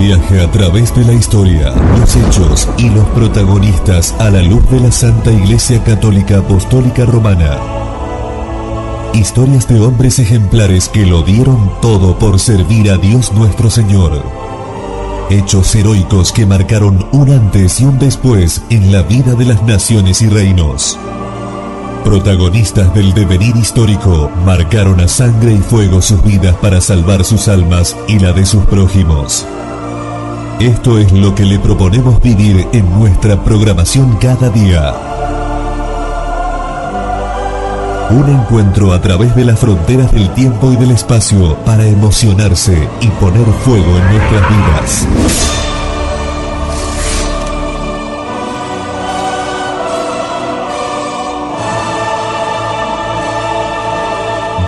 viaje a través de la historia, los hechos y los protagonistas a la luz de la Santa Iglesia Católica Apostólica Romana. Historias de hombres ejemplares que lo dieron todo por servir a Dios nuestro Señor. Hechos heroicos que marcaron un antes y un después en la vida de las naciones y reinos. Protagonistas del devenir histórico, marcaron a sangre y fuego sus vidas para salvar sus almas y la de sus prójimos. Esto es lo que le proponemos vivir en nuestra programación cada día. Un encuentro a través de las fronteras del tiempo y del espacio para emocionarse y poner fuego en nuestras vidas.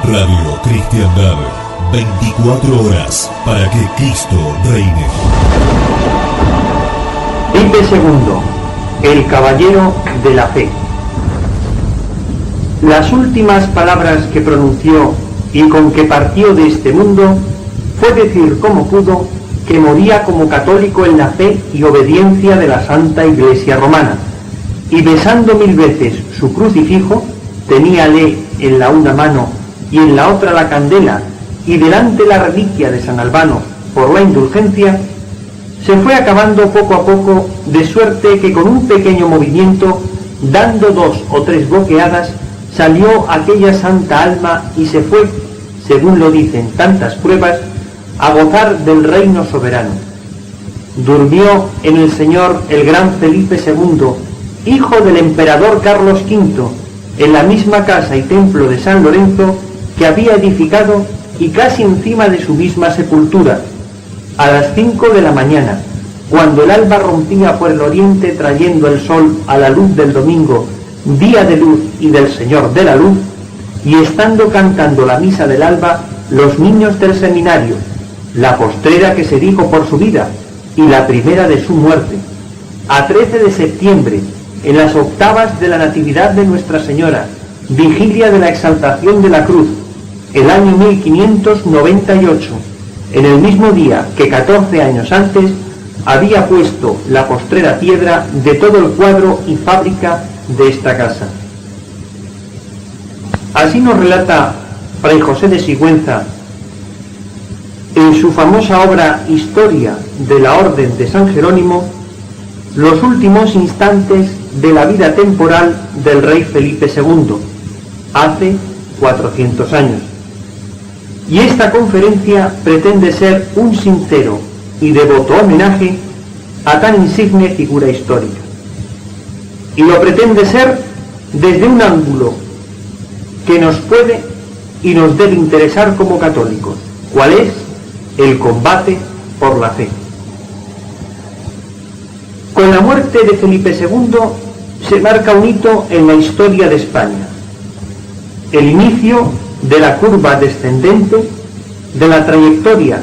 Radio Cristiandad, 24 horas para que Cristo reine. Felipe II, el caballero de la fe. Las últimas palabras que pronunció y con que partió de este mundo fue decir como pudo que moría como católico en la fe y obediencia de la Santa Iglesia Romana, y besando 1000 veces su crucifijo, teníale en la una mano y en la otra la candela, y delante la reliquia de San Albano por la indulgencia, se fue acabando poco a poco, de suerte que con un pequeño movimiento, dando 2 o 3 boqueadas, salió aquella santa alma y se fue, según lo dicen tantas pruebas, a gozar del reino soberano. Durmió en el Señor el gran Felipe II, hijo del emperador Carlos V, en la misma casa y templo de San Lorenzo que había edificado, y casi encima de su misma sepultura, a las 5 de la mañana, cuando el alba rompía por el oriente trayendo el sol a la luz del domingo, día de luz y del Señor de la luz, y estando cantando la misa del alba los niños del seminario, la postrera que se dijo por su vida y la primera de su muerte, a 13 de septiembre, en las octavas de la Natividad de Nuestra Señora, vigilia de la exaltación de la cruz, el año 1598, en el mismo día que 14 años antes había puesto la postrera piedra de todo el cuadro y fábrica de esta casa. Así nos relata Fray José de Sigüenza en su famosa obra Historia de la Orden de San Jerónimo, los últimos instantes de la vida temporal del rey Felipe II, hace 400 años. Y esta conferencia pretende ser un sincero y devoto homenaje a tan insigne figura histórica. Y lo pretende ser desde un ángulo que nos puede y nos debe interesar como católicos, cuál es el combate por la fe. Con la muerte de Felipe II se marca un hito en la historia de España, el inicio de la curva descendente de la trayectoria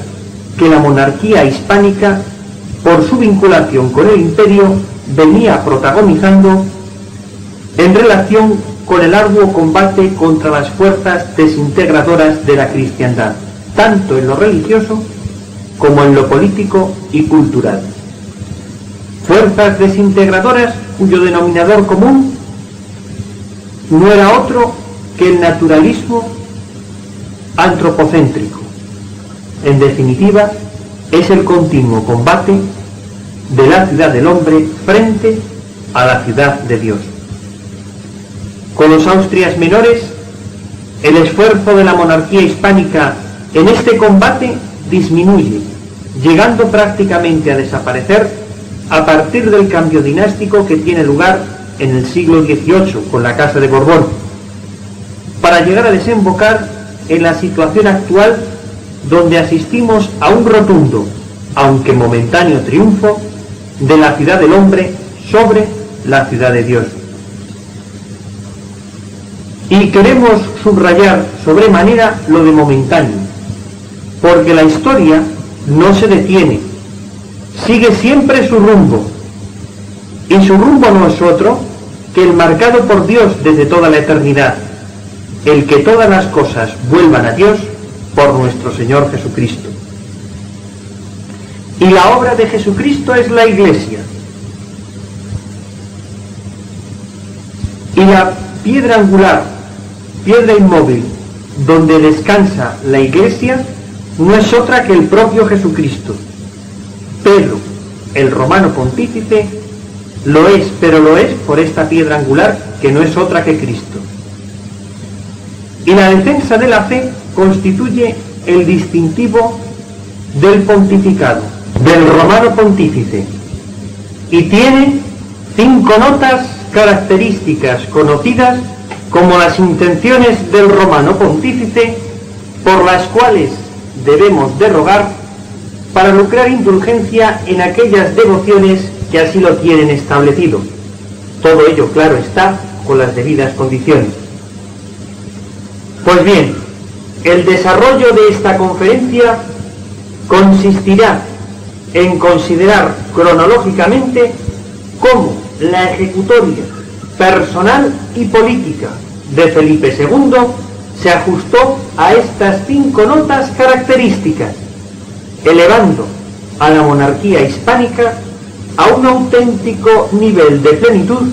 que la monarquía hispánica, por su vinculación con el imperio, venía protagonizando en relación con el arduo combate contra las fuerzas desintegradoras de la cristiandad, tanto en lo religioso como en lo político y cultural. Fuerzas desintegradoras cuyo denominador común no era otro que el naturalismo antropocéntrico. En definitiva, es el continuo combate de la ciudad del hombre frente a la ciudad de Dios. Con los Austrias menores, el esfuerzo de la monarquía hispánica en este combate disminuye, llegando prácticamente a desaparecer a partir del cambio dinástico que tiene lugar en el siglo XVIII con la Casa de Borbón, para llegar a desembocar en la situación actual, donde asistimos a un rotundo, aunque momentáneo triunfo de la ciudad del hombre sobre la ciudad de Dios. Y queremos subrayar sobremanera lo de momentáneo, porque la historia no se detiene, sigue siempre su rumbo, y su rumbo no es otro que el marcado por Dios desde toda la eternidad, el que todas las cosas vuelvan a Dios por nuestro Señor Jesucristo. Y la obra de Jesucristo es la Iglesia. Y la piedra angular, piedra inmóvil, donde descansa la Iglesia, no es otra que el propio Jesucristo. Pedro, el romano pontífice, lo es, pero lo es por esta piedra angular que no es otra que Cristo. Y la defensa de la fe constituye el distintivo del pontificado, del romano pontífice, y tiene 5 notas características conocidas como las intenciones del romano pontífice, por las cuales debemos de rogar para lucrar indulgencia en aquellas devociones que así lo tienen establecido. Todo ello, claro está, con las debidas condiciones. Pues bien, el desarrollo de esta conferencia consistirá en considerar cronológicamente cómo la ejecutoria personal y política de Felipe II se ajustó a estas 5 notas características, elevando a la monarquía hispánica a un auténtico nivel de plenitud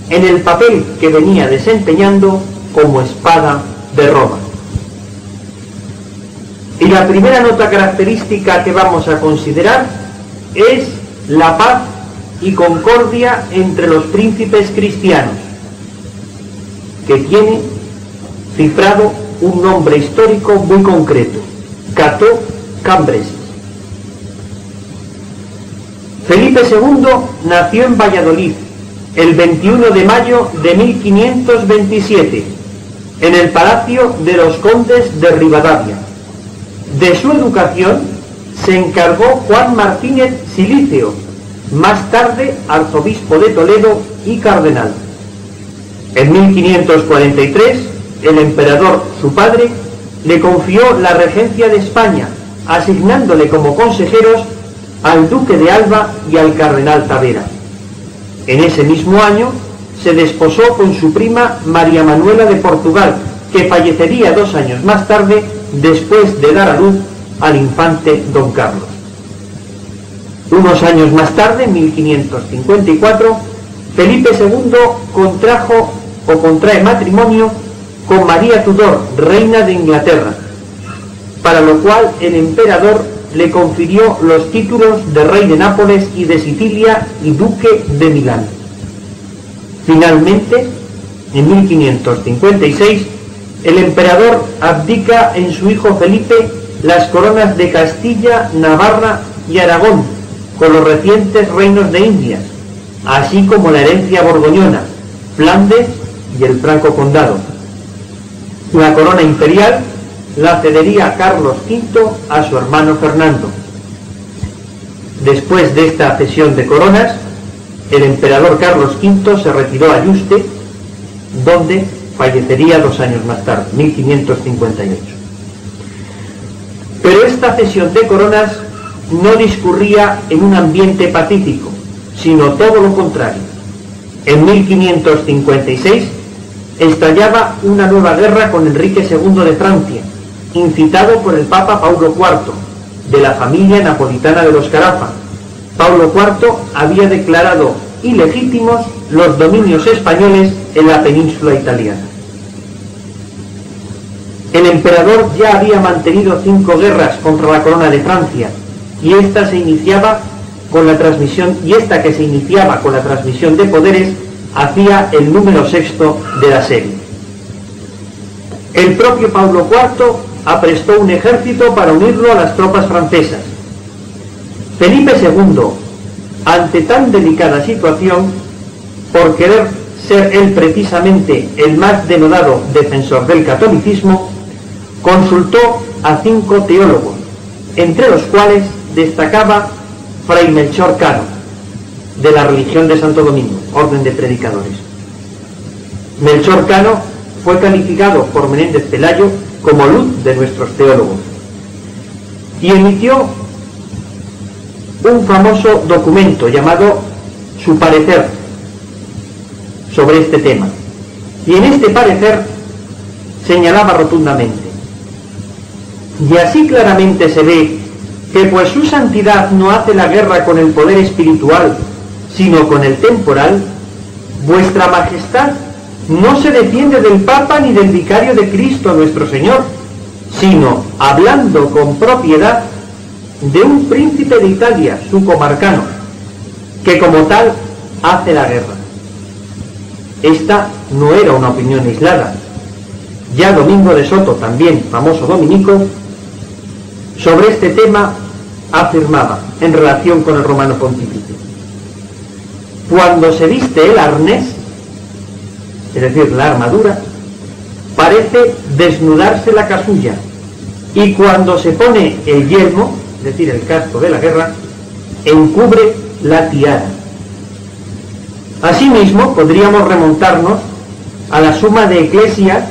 en el papel que venía desempeñando como espada de Roma. Y la primera nota característica que vamos a considerar es la paz y concordia entre los príncipes cristianos, que tiene cifrado un nombre histórico muy concreto: Cato Cambresis. Felipe II nació en Valladolid el 21 de mayo de 1527, en el Palacio de los Condes de Rivadavia. De su educación se encargó Juan Martínez Silicio, más tarde arzobispo de Toledo y cardenal. En 1543, el emperador, su padre, le confió la regencia de España, asignándole como consejeros al duque de Alba y al cardenal Tavera. En ese mismo año se desposó con su prima María Manuela de Portugal, que fallecería 2 años más tarde después de dar a luz al infante don Carlos. Unos años más tarde, en 1554, Felipe II contrae matrimonio con María Tudor, reina de Inglaterra, para lo cual el emperador le confirió los títulos de rey de Nápoles y de Sicilia y duque de Milán. Finalmente, en 1556, el emperador abdica en su hijo Felipe las coronas de Castilla, Navarra y Aragón, con los recientes reinos de Indias, así como la herencia borgoñona, Flandes y el Franco Condado. La corona imperial la cedería Carlos V a su hermano Fernando. Después de esta cesión de coronas, el emperador Carlos V se retiró a Yuste, donde fallecería 2 años más tarde, 1558. Pero esta cesión de coronas no discurría en un ambiente pacífico, sino todo lo contrario. En 1556 estallaba una nueva guerra con Enrique II de Francia, incitado por el Papa Paulo IV, de la familia napolitana de los Carafa. Paulo IV había declarado ilegítimos los dominios españoles en la península italiana. El emperador ya había mantenido 5 guerras contra la corona de Francia, y esta que se iniciaba con la transmisión de poderes hacía el número 6º de la serie. El propio Paulo IV aprestó un ejército para unirlo a las tropas francesas. Felipe II, ante tan delicada situación, por querer ser él precisamente el más denodado defensor del catolicismo, consultó a 5 teólogos, entre los cuales destacaba Fray Melchor Cano, de la religión de Santo Domingo, orden de predicadores. Melchor Cano fue calificado por Menéndez Pelayo como luz de nuestros teólogos y emitió un famoso documento llamado su parecer sobre este tema, y en este parecer señalaba rotundamente: y así claramente se ve que pues su santidad no hace la guerra con el poder espiritual, sino con el temporal, vuestra majestad no se defiende del Papa ni del vicario de Cristo nuestro Señor, sino hablando con propiedad de un príncipe de Italia, su comarcano, que como tal hace la guerra. Esta no era una opinión aislada. Ya Domingo de Soto, también famoso dominico, sobre este tema afirmaba en relación con el romano pontífice: cuando se viste el arnés, es decir, la armadura, parece desnudarse la casulla, y cuando se pone el yelmo, es decir, el casco de la guerra, encubre la tiara. Asimismo, podríamos remontarnos a la Summa de Ecclesia,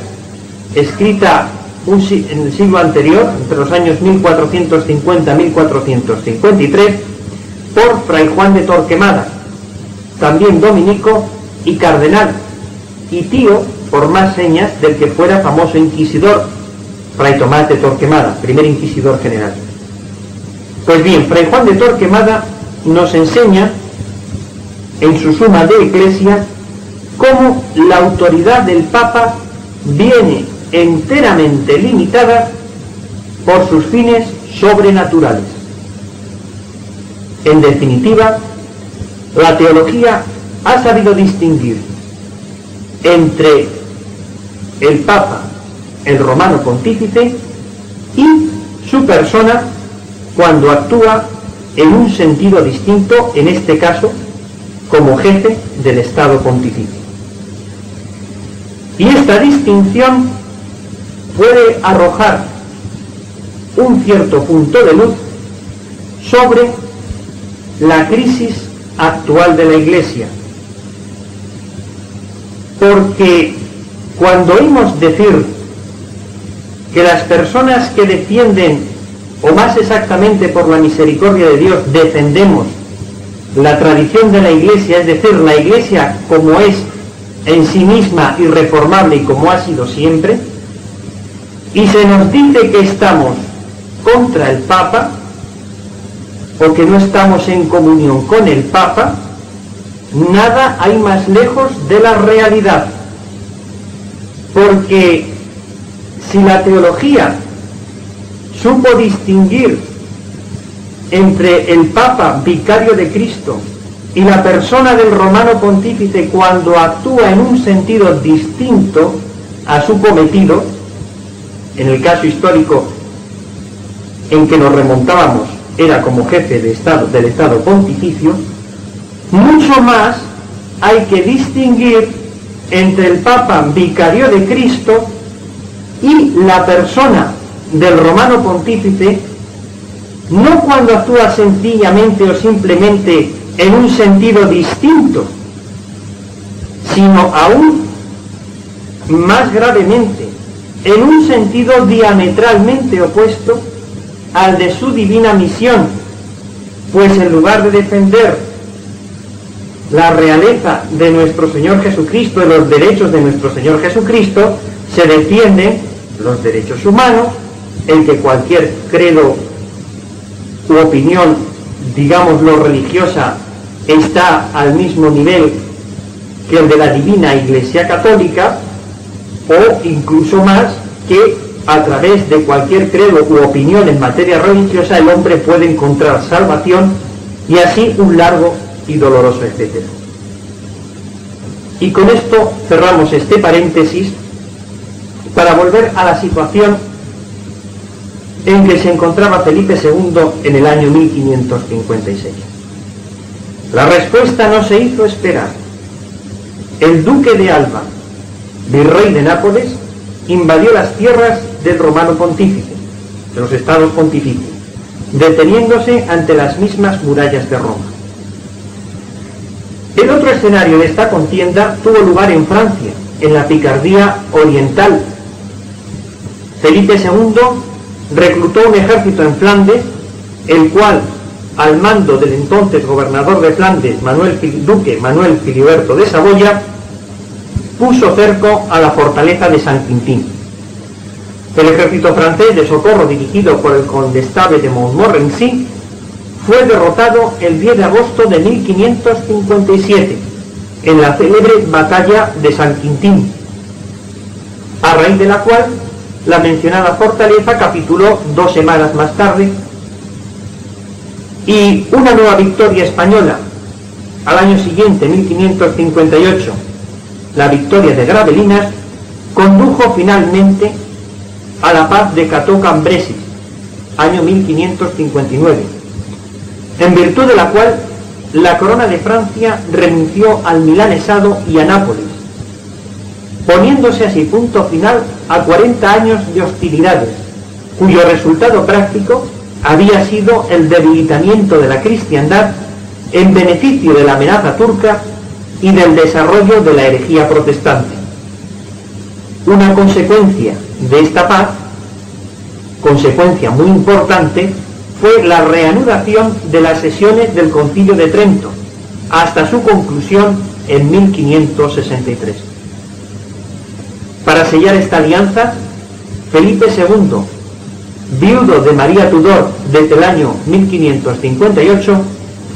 escrita en el siglo anterior, entre los años 1450-1453, por Fray Juan de Torquemada, también dominico y cardenal, y tío, por más señas, del que fuera famoso inquisidor, Fray Tomás de Torquemada, primer inquisidor general. Pues bien, Fray Juan de Torquemada nos enseña en su Summa de Ecclesia cómo la autoridad del Papa viene enteramente limitada por sus fines sobrenaturales. En definitiva, la teología ha sabido distinguir entre el Papa, el romano pontífice, y su persona cuando actúa en un sentido distinto, en este caso, como jefe del Estado pontificio. Y esta distinción puede arrojar un cierto punto de luz sobre la crisis actual de la Iglesia. Porque cuando oímos decir que las personas que defienden, o más exactamente por la misericordia de Dios, defendemos la tradición de la Iglesia, es decir, la Iglesia como es en sí misma irreformable y como ha sido siempre, y se nos dice que estamos contra el Papa, o que no estamos en comunión con el Papa, nada hay más lejos de la realidad. Porque si la teología supo distinguir entre el Papa, vicario de Cristo, y la persona del romano pontífice cuando actúa en un sentido distinto a su cometido, en el caso histórico en que nos remontábamos era como jefe de Estado, del Estado pontificio, mucho más hay que distinguir entre el Papa vicario de Cristo y la persona del romano pontífice, no cuando actúa sencillamente o simplemente en un sentido distinto, sino aún más gravemente, en un sentido diametralmente opuesto al de su divina misión, pues en lugar de defender la realeza de nuestro Señor Jesucristo y los derechos de nuestro Señor Jesucristo, se defienden los derechos humanos, el que cualquier credo u opinión, digámoslo religiosa, está al mismo nivel que el de la divina Iglesia Católica, o incluso más, que a través de cualquier credo u opinión en materia religiosa el hombre puede encontrar salvación, y así un largo y doloroso etcétera. Y con esto cerramos este paréntesis para volver a la situación en que se encontraba Felipe II en el año 1556. La respuesta no se hizo esperar. El duque de Alba, virrey de Nápoles, invadió las tierras del romano pontífice, de los estados pontificios, deteniéndose ante las mismas murallas de Roma. El otro escenario de esta contienda tuvo lugar en Francia, en la Picardía oriental. Felipe II reclutó un ejército en Flandes, el cual, al mando del entonces gobernador de Flandes, duque Manuel Filiberto de Saboya, puso cerco a la fortaleza de San Quintín. El ejército francés de socorro, dirigido por el condestable de Montmorency, fue derrotado el 10 de agosto de 1557 en la célebre batalla de San Quintín, a raíz de la cual la mencionada fortaleza capituló 2 semanas más tarde, y una nueva victoria española al año siguiente, 1558, la victoria de Gravelinas, condujo finalmente a la paz de Cateau-Cambrésis, año 1559, en virtud de la cual la corona de Francia renunció al milanesado y a Nápoles, poniéndose así punto final a 40 años de hostilidades, cuyo resultado práctico había sido el debilitamiento de la cristiandad en beneficio de la amenaza turca y del desarrollo de la herejía protestante. Una consecuencia de esta paz, consecuencia muy importante, fue la reanudación de las sesiones del Concilio de Trento, hasta su conclusión en 1563. Para sellar esta alianza, Felipe II, viudo de María Tudor desde el año 1558,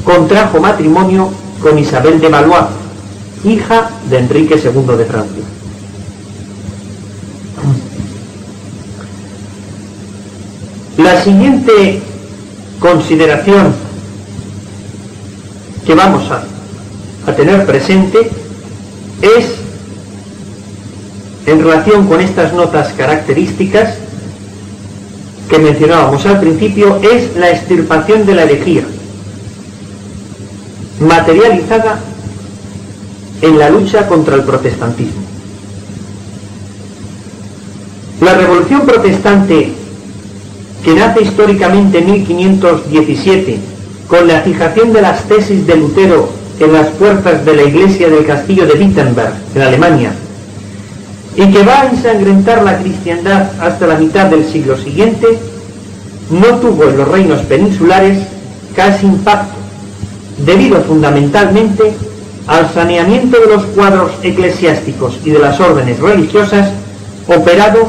contrajo matrimonio con Isabel de Valois, hija de Enrique II de Francia. La siguiente consideración que vamos a tener presente es, en relación con estas notas características que mencionábamos al principio, es la extirpación de la herejía, materializada en la lucha contra el protestantismo. La Revolución Protestante, que nace históricamente en 1517 con la fijación de las tesis de Lutero en las puertas de la iglesia del castillo de Wittenberg, en Alemania, y que va a ensangrentar la cristiandad hasta la mitad del siglo siguiente, no tuvo en los reinos peninsulares casi impacto, debido fundamentalmente al saneamiento de los cuadros eclesiásticos y de las órdenes religiosas operado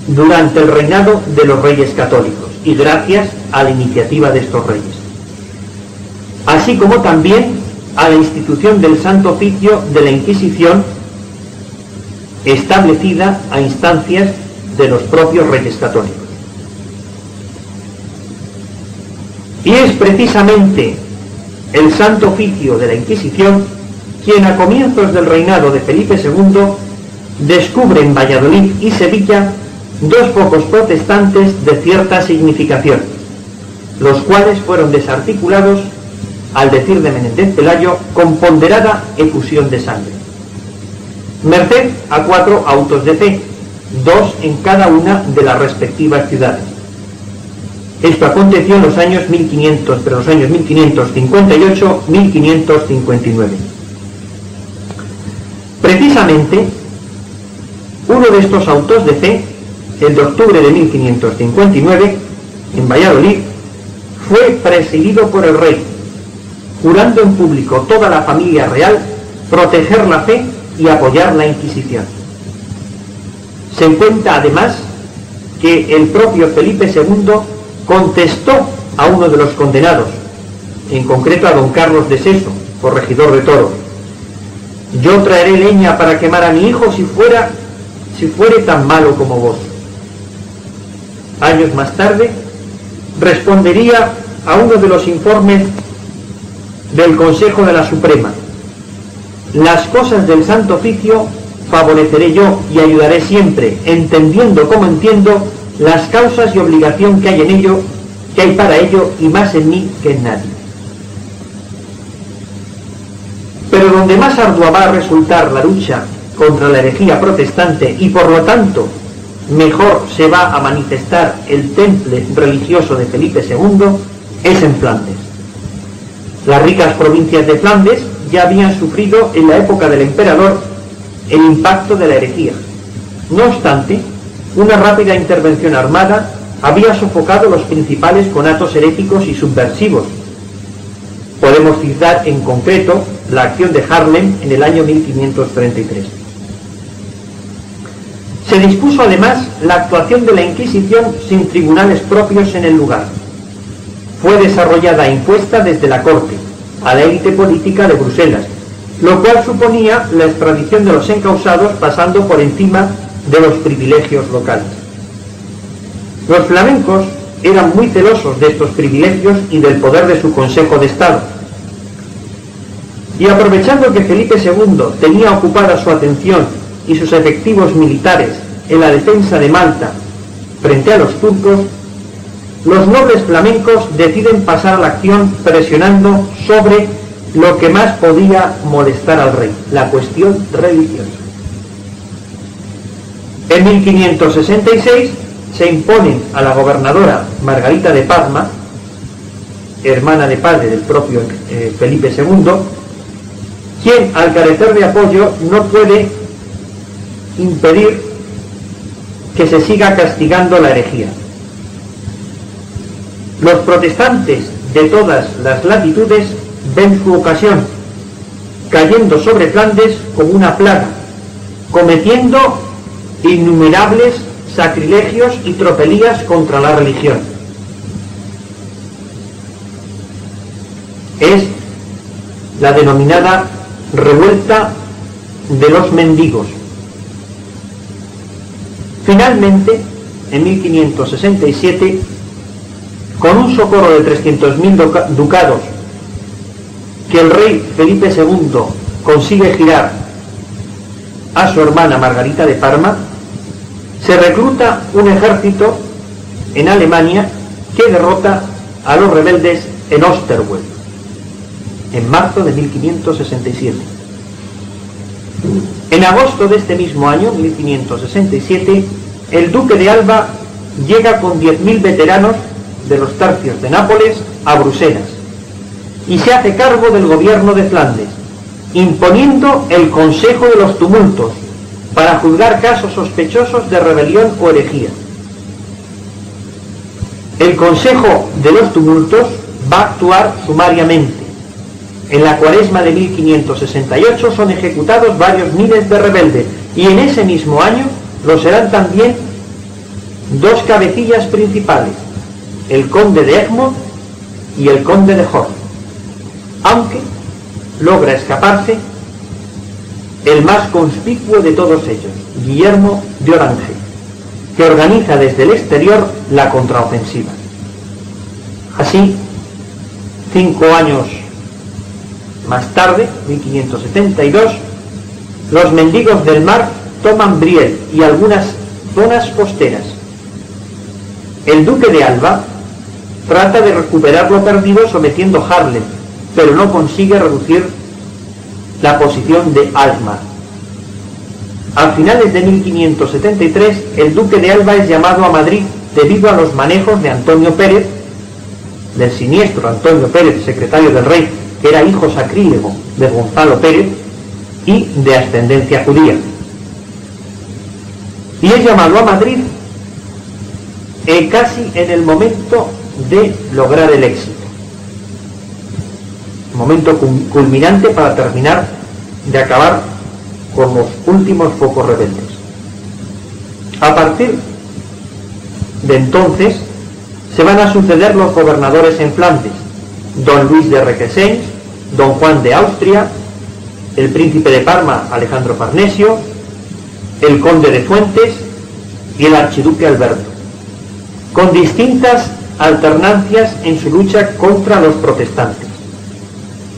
durante el reinado de los reyes católicos y gracias a la iniciativa de estos reyes, así como también a la institución del Santo Oficio de la Inquisición, establecida a instancias de los propios reyes católicos. Y es precisamente el Santo Oficio de la Inquisición quien, a comienzos del reinado de Felipe II, descubre en Valladolid y Sevilla 2 focos protestantes de cierta significación, los cuales fueron desarticulados, al decir de Menéndez Pelayo, con ponderada efusión de sangre, merced a 4 autos de fe, 2 en cada una de las respectivas ciudades. Esto aconteció en los años 1558-1559. Precisamente, uno de estos autos de fe, el de octubre de 1559, en Valladolid, fue presidido por el rey, jurando en público toda la familia real proteger la fe y apoyar la Inquisición. Se cuenta además que el propio Felipe II contestó a uno de los condenados, en concreto a don Carlos de Seso, corregidor de Toro: yo traeré leña para quemar a mi hijo si fuere tan malo como vos. Años más tarde respondería a uno de los informes del Consejo de la Suprema: las cosas del Santo Oficio favoreceré yo y ayudaré siempre, entendiendo como entiendo las causas y obligación que hay en ello, que hay para ello, y más en mí que en nadie. Pero donde más ardua va a resultar la lucha contra la herejía protestante, y por lo tanto mejor se va a manifestar el temple religioso de Felipe II, es en Flandes. Las ricas provincias de Flandes ya habían sufrido en la época del emperador el impacto de la herejía. No obstante, una rápida intervención armada había sofocado los principales conatos heréticos y subversivos. Podemos citar en concreto la acción de Haarlem en el año 1533. Se dispuso además la actuación de la Inquisición sin tribunales propios en el lugar. Fue desarrollada e impuesta desde la corte a la élite política de Bruselas, lo cual suponía la extradición de los encausados pasando por encima de los privilegios locales. Los flamencos eran muy celosos de estos privilegios y del poder de su Consejo de Estado. Y aprovechando que Felipe II tenía ocupada su atención y sus efectivos militares en la defensa de Malta frente a los turcos, los nobles flamencos deciden pasar a la acción presionando sobre lo que más podía molestar al rey, la cuestión religiosa. En 1566 se imponen a la gobernadora Margarita de Parma, hermana de padre del propio Felipe II, quien al carecer de apoyo no puede impedir que se siga castigando la herejía. Los protestantes de todas las latitudes ven su ocasión, cayendo sobre Flandes como una plaga, cometiendo innumerables sacrilegios y tropelías contra la religión. Es la denominada revuelta de los mendigos. Finalmente, en 1567, con un socorro de 300.000 ducados que el rey Felipe II consigue girar a su hermana Margarita de Parma, se recluta un ejército en Alemania que derrota a los rebeldes en Osterwald en marzo de 1567. En agosto de este mismo año, 1567, el duque de Alba llega con 10.000 veteranos de los tercios de Nápoles a Bruselas y se hace cargo del gobierno de Flandes, imponiendo el Consejo de los Tumultos para juzgar casos sospechosos de rebelión o herejía. El Consejo de los Tumultos va a actuar sumariamente. En la Cuaresma de 1568 son ejecutados varios miles de rebeldes y en ese mismo año lo serán también dos cabecillas principales, el conde de Egmont y el conde de Hort, aunque logra escaparse el más conspicuo de todos ellos, Guillermo de Orange, que organiza desde el exterior la contraofensiva. Así, 5 años más tarde, 1572, los mendigos del mar toman Briel y algunas zonas costeras. El duque de Alba trata de recuperar lo perdido sometiendo Haarlem, pero no consigue reducir la posición de Alkmaar. A finales de 1573, el duque de Alba es llamado a Madrid debido a los manejos de Antonio Pérez, del siniestro Antonio Pérez, secretario del rey, que era hijo sacrílego de Gonzalo Pérez y de ascendencia judía. Y es llamado a Madrid casi en el momento de lograr el éxito. Momento culminante para terminar de acabar con los últimos focos rebeldes. A partir de entonces se van a suceder los gobernadores en Flandes: don Luis de Requesens, don Juan de Austria, el príncipe de Parma Alejandro Farnesio, el conde de Fuentes y el archiduque Alberto, con distintas alternancias en su lucha contra los protestantes.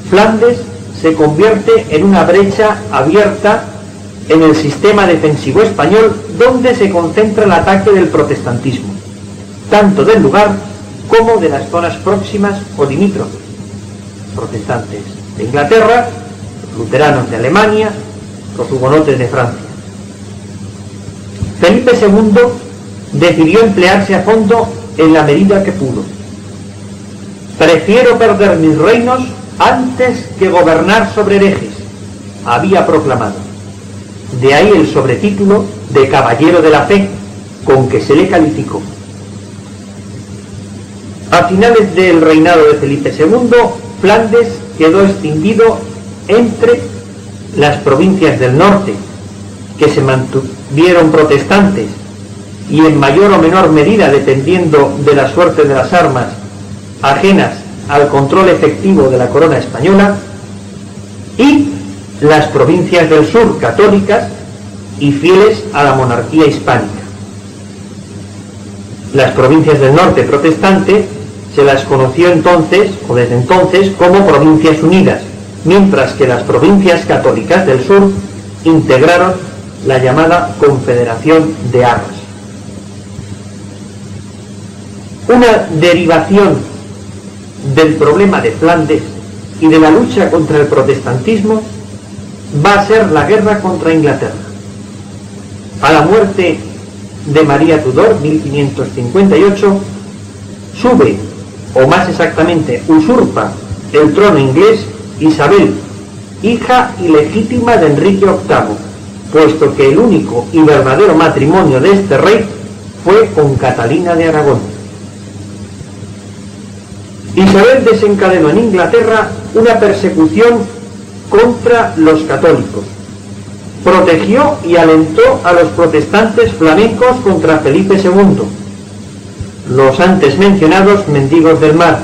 Flandes se convierte en una brecha abierta en el sistema defensivo español, donde se concentra el ataque del protestantismo, tanto del lugar como de las zonas próximas o limítrofes: protestantes de Inglaterra, los luteranos de Alemania, los hugonotes de Francia. Felipe II decidió emplearse a fondo en la medida que pudo. Prefiero perder mis reinos antes que gobernar sobre herejes, había proclamado. De ahí el sobretítulo de Caballero de la Fe con que se le calificó. A finales del reinado de Felipe II, Flandes quedó extinguido entre las provincias del norte, que se mantuvieron protestantes y en mayor o menor medida, dependiendo de la suerte de las armas, ajenas al control efectivo de la corona española, y las provincias del sur católicas y fieles a la monarquía hispánica. Las provincias del norte protestantes se las conoció entonces, o desde entonces, como Provincias Unidas, mientras que las provincias católicas del sur integraron la llamada Confederación de Arras. Una derivación del problema de Flandes y de la lucha contra el protestantismo va a ser la guerra contra Inglaterra. A la muerte de María Tudor, 1558, sube, o más exactamente usurpa, el trono inglés Isabel, hija ilegítima de Enrique VIII, puesto que el único y verdadero matrimonio de este rey fue con Catalina de Aragón. Isabel desencadenó en Inglaterra una persecución contra los católicos. Protegió y alentó a los protestantes flamencos contra Felipe II, los antes mencionados mendigos del mar,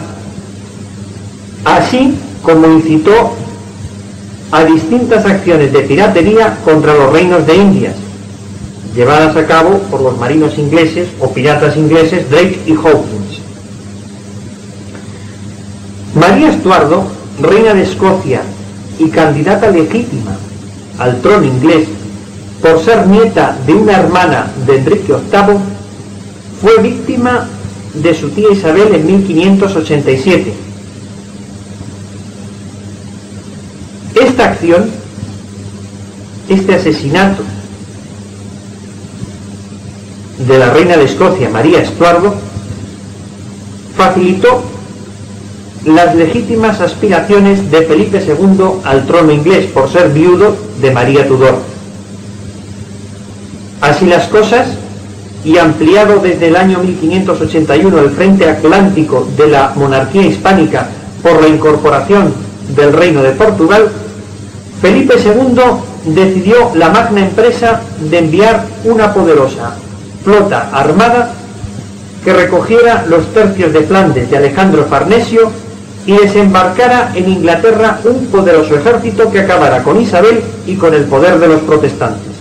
así como incitó a distintas acciones de piratería contra los reinos de Indias, llevadas a cabo por los marinos ingleses o piratas ingleses Drake y Hawkins. María Estuardo, reina de Escocia y candidata legítima al trono inglés por ser nieta de una hermana de Enrique VIII, fue víctima de su tía Isabel en 1587. Esta acción, este asesinato de la reina de Escocia, María Estuardo, facilitó las legítimas aspiraciones de Felipe II al trono inglés por ser viudo de María Tudor. Así las cosas, y ampliado desde el año 1581 el frente atlántico de la monarquía hispánica por la incorporación del Reino de Portugal, Felipe II decidió la magna empresa de enviar una poderosa flota armada que recogiera los tercios de Flandes de Alejandro Farnesio y desembarcara en Inglaterra un poderoso ejército que acabara con Isabel y con el poder de los protestantes.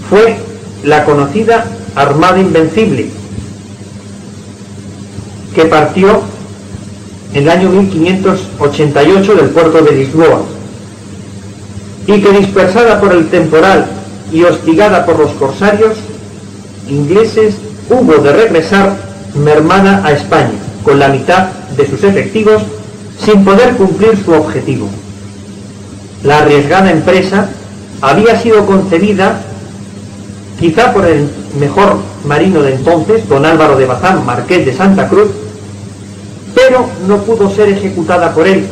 Fue la conocida Armada Invencible, que partió en el año 1588 del puerto de Lisboa, y que, dispersada por el temporal y hostigada por los corsarios ingleses, hubo de regresar mermada a España, con la mitad de sus efectivos, sin poder cumplir su objetivo. La arriesgada empresa había sido concebida quizá por el mejor marino de entonces, don Álvaro de Bazán, marqués de Santa Cruz, pero no pudo ser ejecutada por él,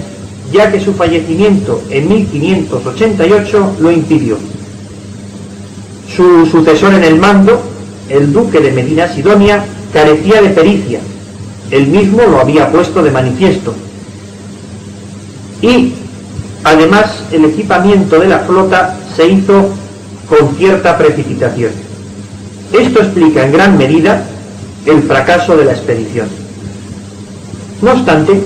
ya que su fallecimiento en 1588 lo impidió. Su sucesor en el mando, el duque de Medina Sidonia, carecía de pericia. Él mismo lo había puesto de manifiesto. Y, además, el equipamiento de la flota se hizo con cierta precipitación. Esto explica en gran medida el fracaso de la expedición. No obstante,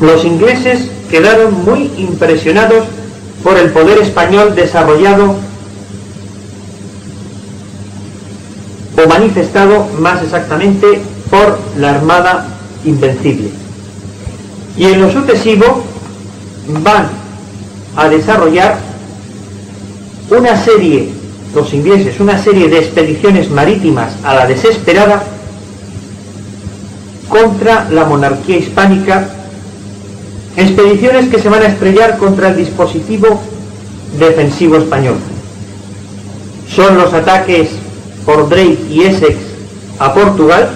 los ingleses quedaron muy impresionados por el poder español desarrollado o manifestado, más exactamente, por la Armada Invencible. Y en lo sucesivo van a desarrollar los ingleses, una serie de expediciones marítimas a la desesperada contra la monarquía hispánica, expediciones que se van a estrellar contra el dispositivo defensivo español. Son los ataques por Drake y Essex a Portugal,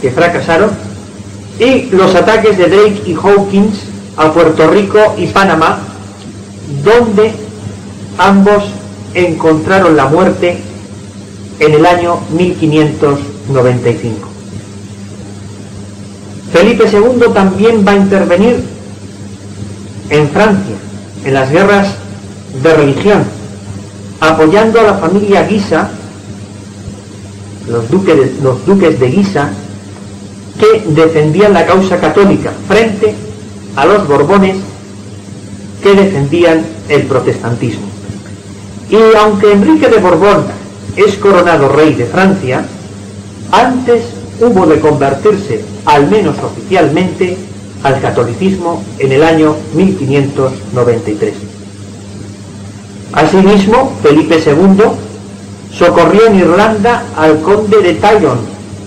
que fracasaron, y los ataques de Drake y Hawkins a Puerto Rico y Panamá, donde ambos encontraron la muerte en el año 1595. Felipe II también va a intervenir en Francia, en las guerras de religión, apoyando a la familia Guisa, los duques de Guisa, que defendían la causa católica frente a los Borbones, que defendían el protestantismo. Y aunque Enrique de Borbón es coronado rey de Francia, antes hubo de convertirse, al menos oficialmente, al catolicismo en el año 1593. Asimismo, Felipe II socorrió en Irlanda al conde de Tyrone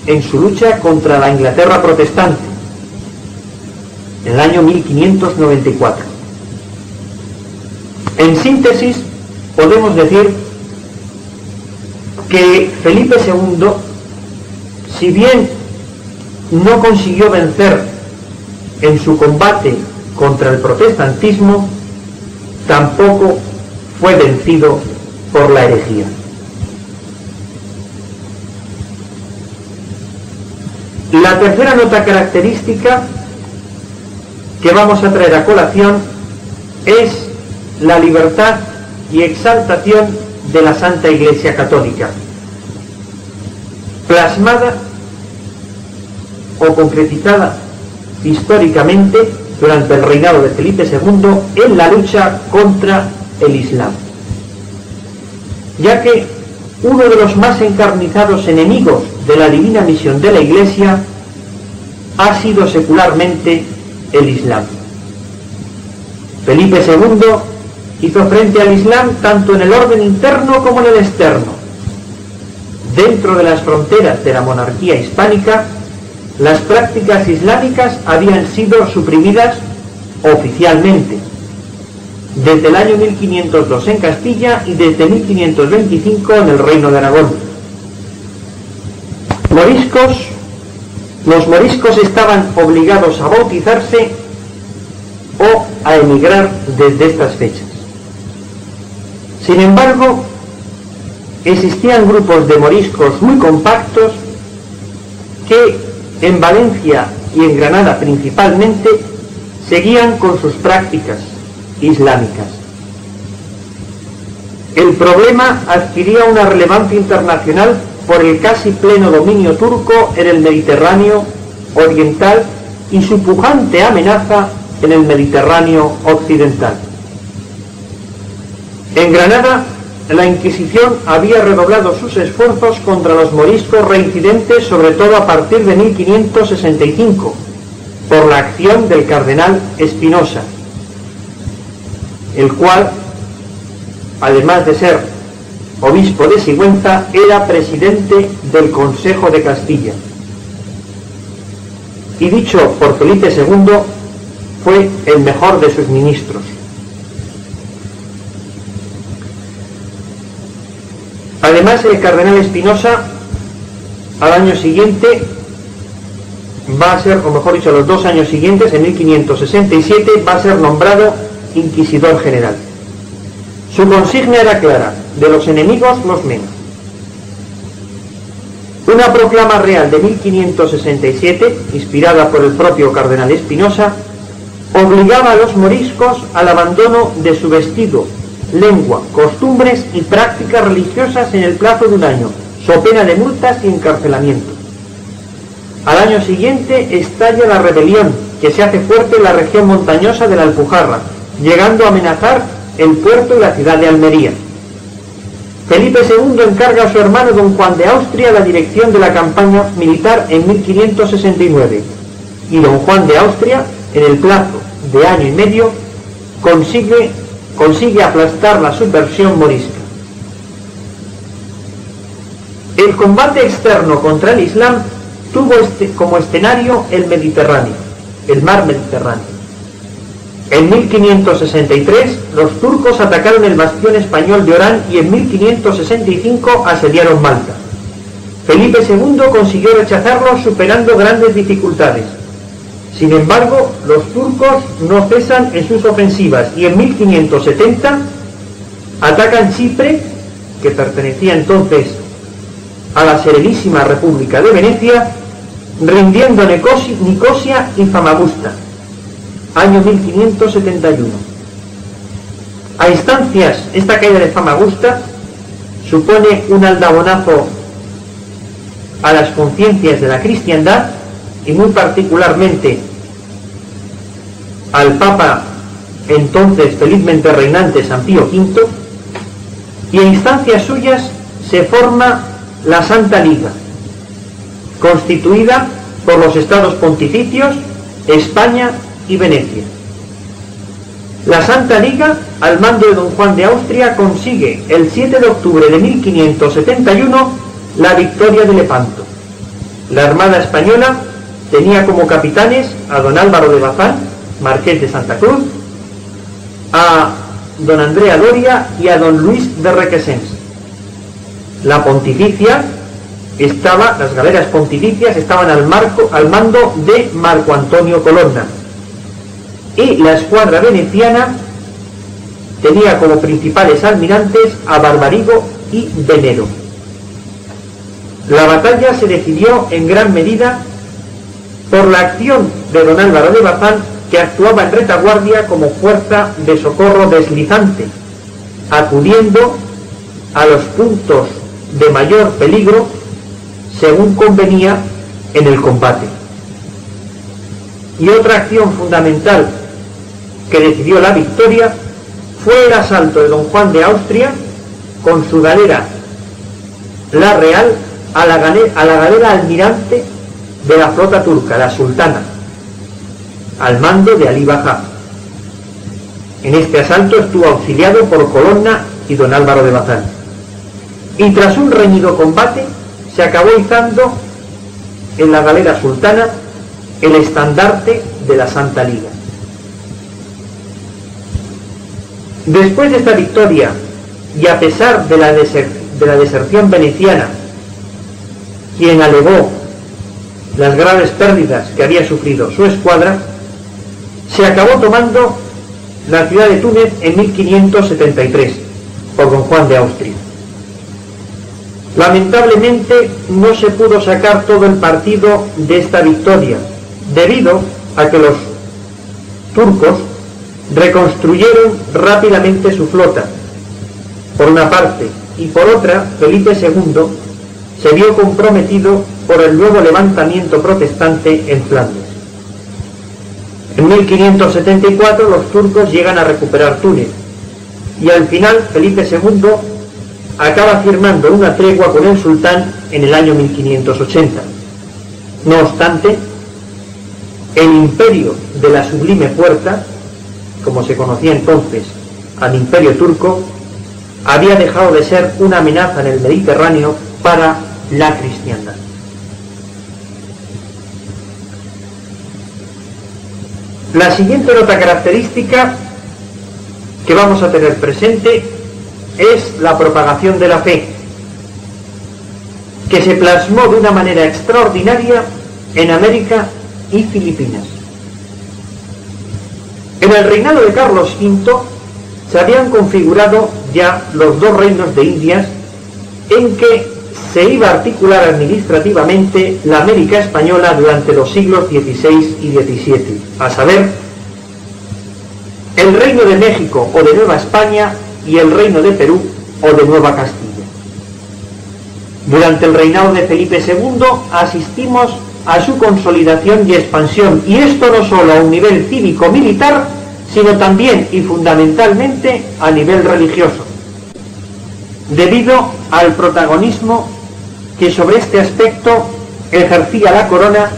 en su lucha contra la Inglaterra protestante en el año 1594. En síntesis, podemos decir que Felipe II, si bien no consiguió vencer en su combate contra el protestantismo, tampoco fue vencido por la herejía. La tercera nota característica que vamos a traer a colación es la libertad y exaltación de la Santa Iglesia Católica, plasmada o concretizada históricamente durante el reinado de Felipe II en la lucha contra el Islam, ya que uno de los más encarnizados enemigos de la divina misión de la Iglesia ha sido secularmente el Islam. Felipe II hizo frente al Islam tanto en el orden interno como en el externo. Dentro de las fronteras de la monarquía hispánica, las prácticas islámicas habían sido suprimidas oficialmente desde el año 1502 en Castilla y desde 1525 en el Reino de Aragón. Los moriscos estaban obligados a bautizarse o a emigrar desde estas fechas. Sin embargo, existían grupos de moriscos muy compactos que en Valencia y en Granada principalmente seguían con sus prácticas islámicas. El problema adquiría una relevancia internacional por el casi pleno dominio turco en el Mediterráneo oriental y su pujante amenaza en el Mediterráneo occidental. En Granada, la Inquisición había redoblado sus esfuerzos contra los moriscos reincidentes, sobre todo a partir de 1565, por la acción del cardenal Espinosa, el cual, además de ser obispo de Sigüenza, era presidente del Consejo de Castilla. Y dicho por Felipe II, fue el mejor de sus ministros. Además, el cardenal Espinosa, al año siguiente, va a ser, o mejor dicho, a los 2 años siguientes, en 1567, va a ser nombrado inquisidor general. Su consigna era clara: de los enemigos los menos. Una proclama real de 1567, inspirada por el propio cardenal Espinosa, obligaba a los moriscos al abandono de su vestido, lengua, costumbres y prácticas religiosas en el plazo de 1 año, so pena de multas y encarcelamiento. Al año siguiente estalla la rebelión, que se hace fuerte en la región montañosa de la Alpujarra, llegando a amenazar el puerto y la ciudad de Almería. Felipe II encarga a su hermano don Juan de Austria la dirección de la campaña militar en 1569, y don Juan de Austria, en el plazo de 1 año y medio, consigue aplastar la subversión morisca. El combate externo contra el Islam tuvo como escenario el Mediterráneo, el mar Mediterráneo. En 1563 los turcos atacaron el bastión español de Orán y en 1565 asediaron Malta. Felipe II consiguió rechazarlos superando grandes dificultades. Sin embargo, los turcos no cesan en sus ofensivas y en 1570 atacan Chipre, que pertenecía entonces a la Serenísima República de Venecia, rindiendo Nicosia y Famagusta, año 1571. A instancias, esta caída de Famagusta supone un aldabonazo a las conciencias de la cristiandad y muy particularmente al Papa entonces felizmente reinante San Pío V, y a instancias suyas se forma la Santa Liga, constituida por los estados pontificios, España y Venecia. La Santa Liga, al mando de don Juan de Austria, consigue el 7 de octubre de 1571 la victoria de Lepanto. La Armada Española tenía como capitanes a don Álvaro de Bazán, marqués de Santa Cruz, a don Andrea Doria y a don Luis de Requesens. La pontificia las galeras pontificias estaban al mando de Marco Antonio Colonna, y la escuadra veneciana tenía como principales almirantes a Barbarigo y Venero. La batalla se decidió en gran medida por la acción de don Álvaro de Bazán, que actuaba en retaguardia como fuerza de socorro deslizante, acudiendo a los puntos de mayor peligro según convenía en el combate. Y otra acción fundamental que decidió la victoria fue el asalto de don Juan de Austria con su galera La Real a la galera almirante de la flota turca, la Sultana, al mando de Alí Bajá. En este asalto estuvo auxiliado por Colonna y don Álvaro de Bazán, y tras un reñido combate se acabó izando en la galera sultana el estandarte de la Santa Liga. Después de esta victoria, y a pesar de la deserción veneciana, quien alegó las graves pérdidas que había sufrido su escuadra, se acabó tomando la ciudad de Túnez en 1573 por don Juan de Austria. Lamentablemente no se pudo sacar todo el partido de esta victoria, debido a que los turcos reconstruyeron rápidamente su flota, por una parte, y por otra, Felipe II se vio comprometido por el nuevo levantamiento protestante en Flandes. En 1574 los turcos llegan a recuperar Túnez, y al final Felipe II acaba firmando una tregua con el sultán en el año 1580. No obstante, el imperio de la Sublime Puerta, como se conocía entonces al imperio turco, había dejado de ser una amenaza en el Mediterráneo para la cristiandad. La siguiente nota característica que vamos a tener presente es la propagación de la fe, que se plasmó de una manera extraordinaria en América y Filipinas. En el reinado de Carlos V se habían configurado ya los dos reinos de Indias, en que se iba a articular administrativamente la América española durante los siglos XVI y XVII, a saber, el reino de México o de Nueva España y el reino de Perú o de Nueva Castilla. Durante el reinado de Felipe II asistimos a su consolidación y expansión, y esto no solo a un nivel cívico-militar, sino también y fundamentalmente a nivel religioso, debido al protagonismo que sobre este aspecto ejercía la corona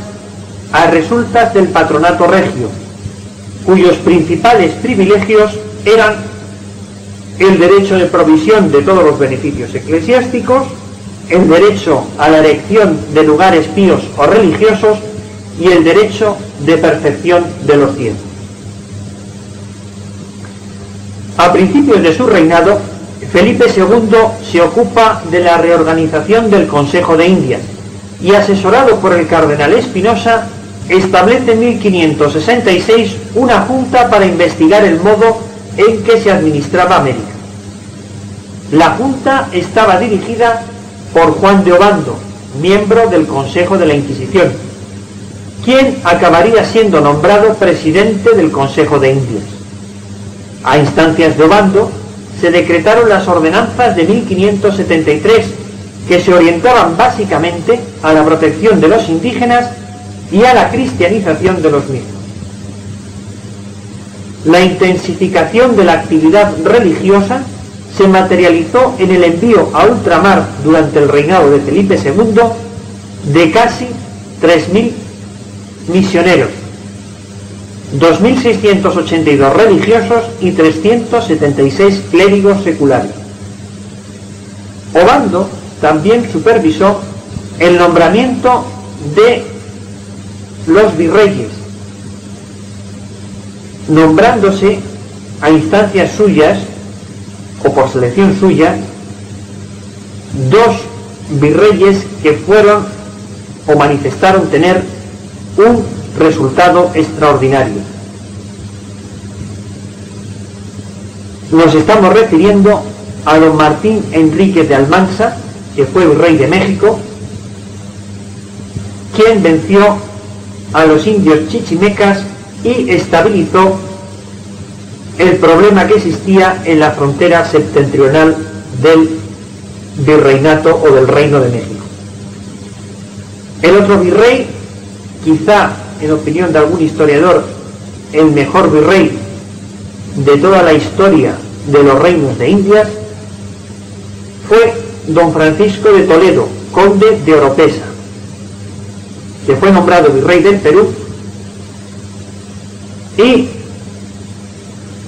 a resultas del patronato regio, cuyos principales privilegios eran el derecho de provisión de todos los beneficios eclesiásticos, el derecho a la erección de lugares píos o religiosos y el derecho de percepción de los diezmos. A principios de su reinado, Felipe II se ocupa de la reorganización del Consejo de Indias y, asesorado por el cardenal Espinosa, establece en 1566 una junta para investigar el modo en que se administraba América. La junta estaba dirigida por Juan de Obando, miembro del Consejo de la Inquisición, quien acabaría siendo nombrado presidente del Consejo de Indias. A instancias de Obando se decretaron las ordenanzas de 1573, que se orientaban básicamente a la protección de los indígenas y a la cristianización de los mismos. La intensificación de la actividad religiosa se materializó en el envío a ultramar durante el reinado de Felipe II de casi 3.000 misioneros, 2.682 religiosos y 376 clérigos seculares. Obando también supervisó el nombramiento de los virreyes, nombrándose a instancias suyas o por selección suya 2 virreyes que fueron o manifestaron tener un resultado extraordinario. Nos estamos refiriendo a don Martín Enríquez de Almansa, que fue virrey de México, quien venció a los indios chichimecas y estabilizó el problema que existía en la frontera septentrional del virreinato o del Reino de México. El otro virrey, quizá en opinión de algún historiador, el mejor virrey de toda la historia de los reinos de Indias, fue don Francisco de Toledo, conde de Oropesa, que fue nombrado virrey del Perú, y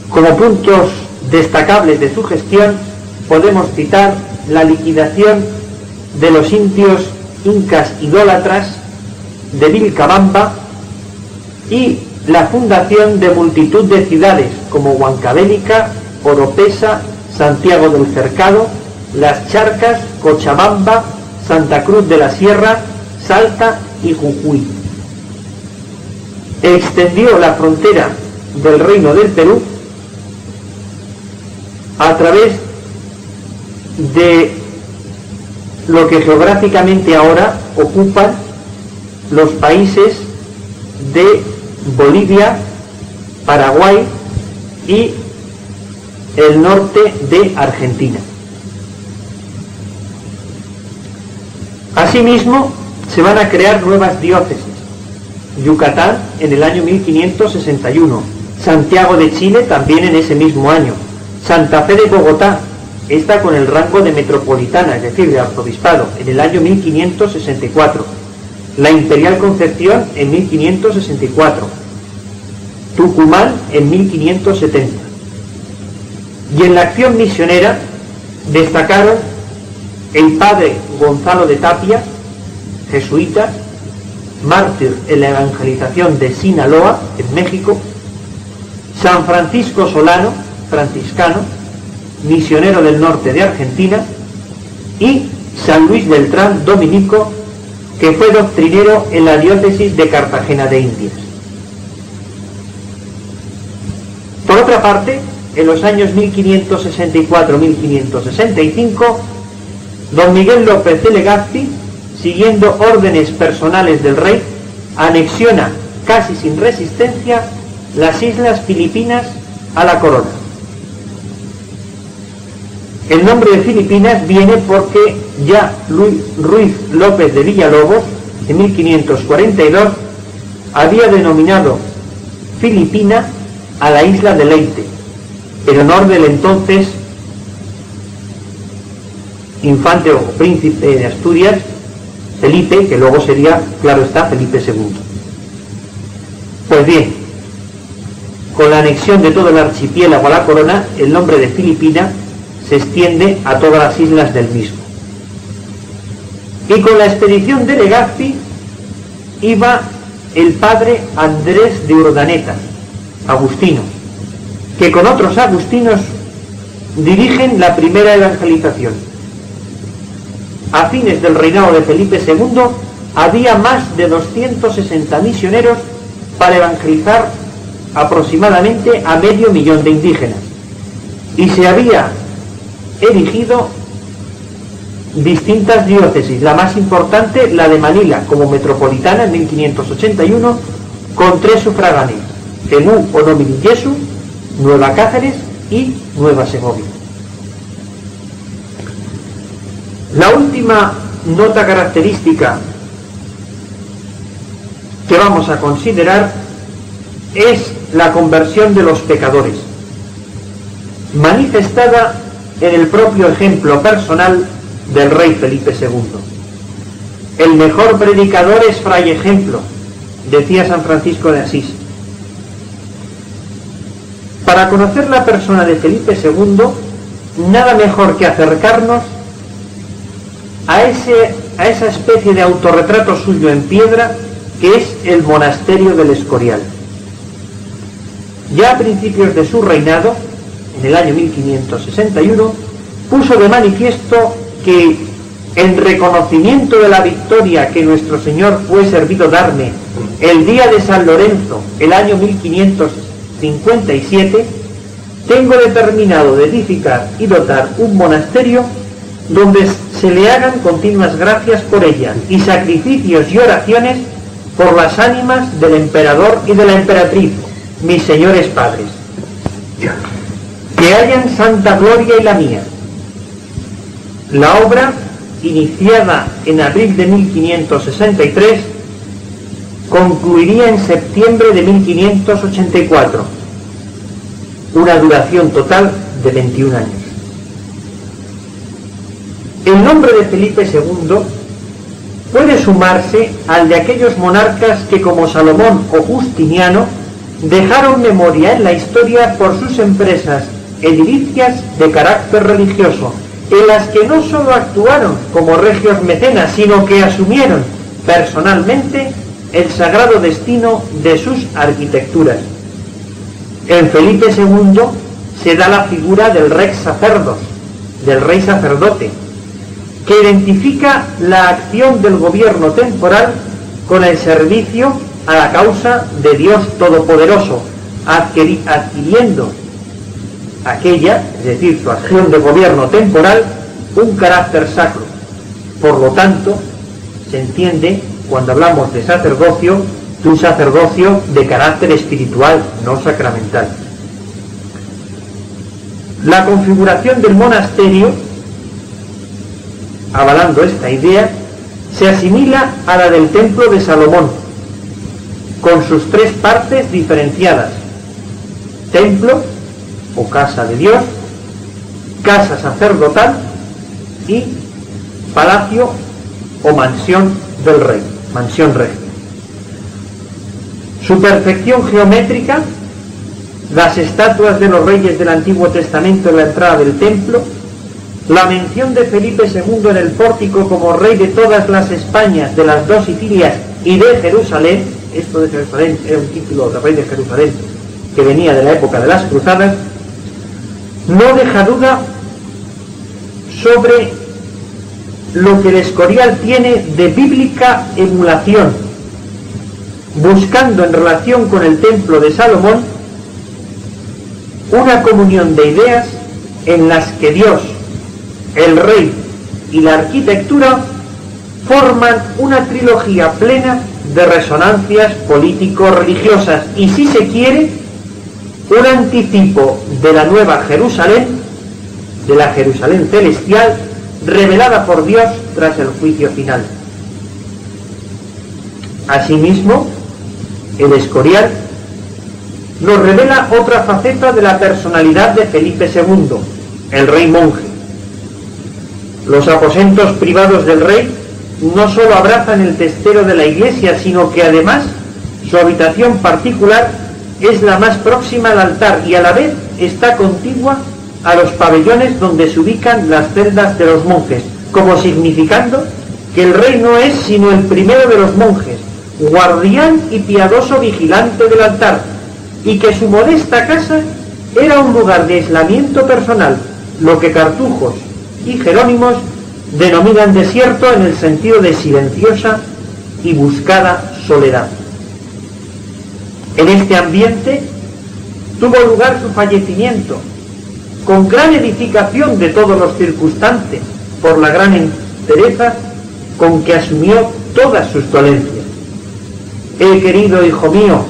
como puntos destacables de su gestión podemos citar la liquidación de los indios incas idólatras de Vilcabamba y la fundación de multitud de ciudades como Huancavelica, Oropesa, Santiago del Cercado, Las Charcas, Cochabamba, Santa Cruz de la Sierra, Salta y Jujuy. Extendió la frontera del Reino del Perú a través de lo que geográficamente ahora ocupan los países de Bolivia, Paraguay y el norte de Argentina. Asimismo, se van a crear nuevas diócesis. Yucatán en el año 1561, Santiago de Chile también en ese mismo año, Santa Fe de Bogotá, esta con el rango de metropolitana, es decir, de arzobispado, en el año 1564, la Imperial Concepción en 1564, Tucumán en 1570. Y en la acción misionera destacaron el padre Gonzalo de Tapia, jesuita, mártir en la evangelización de Sinaloa, en México, San Francisco Solano, franciscano, misionero del norte de Argentina, y San Luis Beltrán, dominico, que fue doctrinero en la diócesis de Cartagena de Indias. Por otra parte, en los años 1564-1565, don Miguel López de Legazpi, siguiendo órdenes personales del rey, anexiona casi sin resistencia las islas Filipinas a la corona. El nombre de Filipinas viene porque ya Ruiz López de Villalobos, en 1542, había denominado Filipina a la isla de Leyte, en honor del entonces infante o príncipe de Asturias, Felipe, que luego sería, claro está, Felipe II. Pues bien, con la anexión de todo el archipiélago a la corona, el nombre de Filipina se extiende a todas las islas del mismo. Y con la expedición de Legazpi iba el padre Andrés de Urdaneta, agustino, que con otros agustinos dirigen la primera evangelización. A fines del reinado de Felipe II había más de 260 misioneros para evangelizar aproximadamente a 500.000 de indígenas, y se había erigido distintas diócesis, la más importante, la de Manila, como metropolitana en 1581, con 3 sufragáneos, Genú Onomini Yesu, Nueva Cáceres y Nueva Segovia. La última nota característica que vamos a considerar es la conversión de los pecadores, manifestada en el propio ejemplo personal del rey Felipe II. El mejor predicador es fray ejemplo, decía San Francisco de Asís. Para conocer la persona de Felipe II, nada mejor que acercarnos a esa especie de autorretrato suyo en piedra que es el monasterio del Escorial. Ya a principios de su reinado, en el año 1561, puso de manifiesto que, en reconocimiento de la victoria que nuestro Señor fue servido darme el día de San Lorenzo, el año 1557, tengo determinado de edificar y dotar un monasterio donde se le hagan continuas gracias por ella y sacrificios y oraciones por las ánimas del emperador y de la emperatriz, mis señores padres, que hayan santa gloria y la mía. La obra, iniciada en abril de 1563, concluiría en septiembre de 1584, una duración total de 21 años. El nombre de Felipe II puede sumarse al de aquellos monarcas que, como Salomón o Justiniano, dejaron memoria en la historia por sus empresas edilicias de carácter religioso, en las que no solo actuaron como regios mecenas, sino que asumieron personalmente el sagrado destino de sus arquitecturas. En Felipe II se da la figura del rex sacerdos, del rey sacerdote, que identifica la acción del gobierno temporal con el servicio a la causa de Dios Todopoderoso, adquiriendo aquella, es decir, su acción de gobierno temporal, un carácter sacro. Por lo tanto, se entiende, cuando hablamos de sacerdocio, un sacerdocio de carácter espiritual, no sacramental. La configuración del monasterio, avalando esta idea, se asimila a la del templo de Salomón, con sus tres partes diferenciadas: templo o casa de Dios, casa sacerdotal y palacio o mansión del rey, mansión regia. Su perfección geométrica, las estatuas de los reyes del Antiguo Testamento en la entrada del templo, la mención de Felipe II en el pórtico como rey de todas las Españas, de las dos Sicilias y de Jerusalén. Esto de Jerusalén era un título de rey de Jerusalén que venía de la época de las cruzadas, no deja duda sobre lo que el Escorial tiene de bíblica emulación, buscando en relación con el templo de Salomón una comunión de ideas en las que Dios, el rey y la arquitectura forman una trilogía plena de resonancias político-religiosas y, si se quiere, un anticipo de la nueva Jerusalén, de la Jerusalén celestial, revelada por Dios tras el juicio final. Asimismo, el Escorial nos revela otra faceta de la personalidad de Felipe II, el rey monje. Los aposentos privados del rey no solo abrazan el testero de la iglesia, sino que además su habitación particular es la más próxima al altar y a la vez está contigua a los pabellones donde se ubican las celdas de los monjes, como significando que el rey no es sino el primero de los monjes, guardián y piadoso vigilante del altar, y que su modesta casa era un lugar de aislamiento personal, lo que cartujos y jerónimos denominan desierto en el sentido de silenciosa y buscada soledad. En este ambiente tuvo lugar su fallecimiento, con gran edificación de todos los circunstantes, por la gran entereza con que asumió todas sus dolencias. He querido, hijo mío,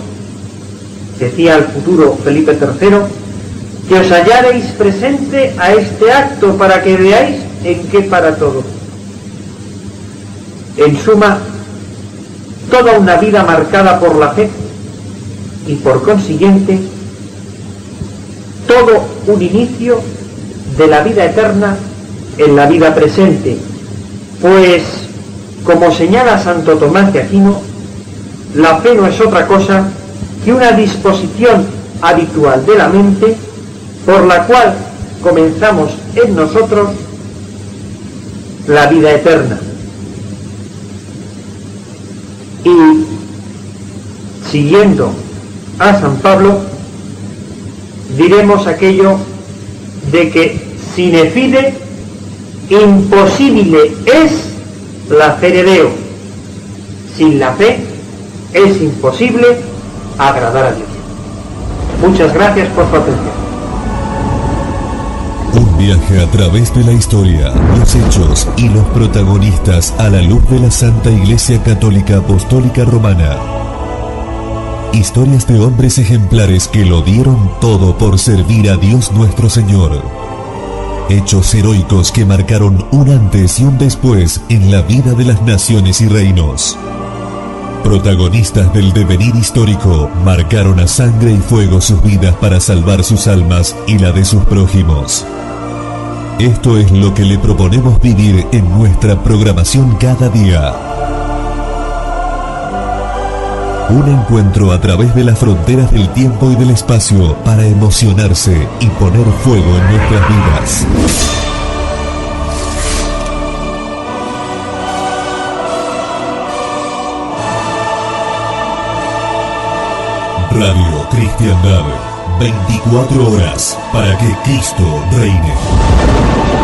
decía el futuro Felipe III, que os hallareis presente a este acto para que veáis en qué para todo. En suma, toda una vida marcada por la fe y por consiguiente todo un inicio de la vida eterna en la vida presente, pues, como señala Santo Tomás de Aquino, la fe no es otra cosa que una disposición habitual de la mente por la cual comenzamos en nosotros la vida eterna. Y, siguiendo a San Pablo, diremos aquello de que sine fide imposible es la fere Deo. Sin la fe es imposible agradar a Dios. Muchas gracias por su atención. Un viaje a través de la historia, los hechos y los protagonistas a la luz de la Santa Iglesia Católica Apostólica Romana. Historias de hombres ejemplares que lo dieron todo por servir a Dios nuestro Señor. Hechos heroicos que marcaron un antes y un después en la vida de las naciones y reinos. Protagonistas del devenir histórico, marcaron a sangre y fuego sus vidas para salvar sus almas y la de sus prójimos. Esto es lo que le proponemos vivir en nuestra programación cada día. Un encuentro a través de las fronteras del tiempo y del espacio para emocionarse y poner fuego en nuestras vidas. Radio Cristiandad, 24 horas para que Cristo reine.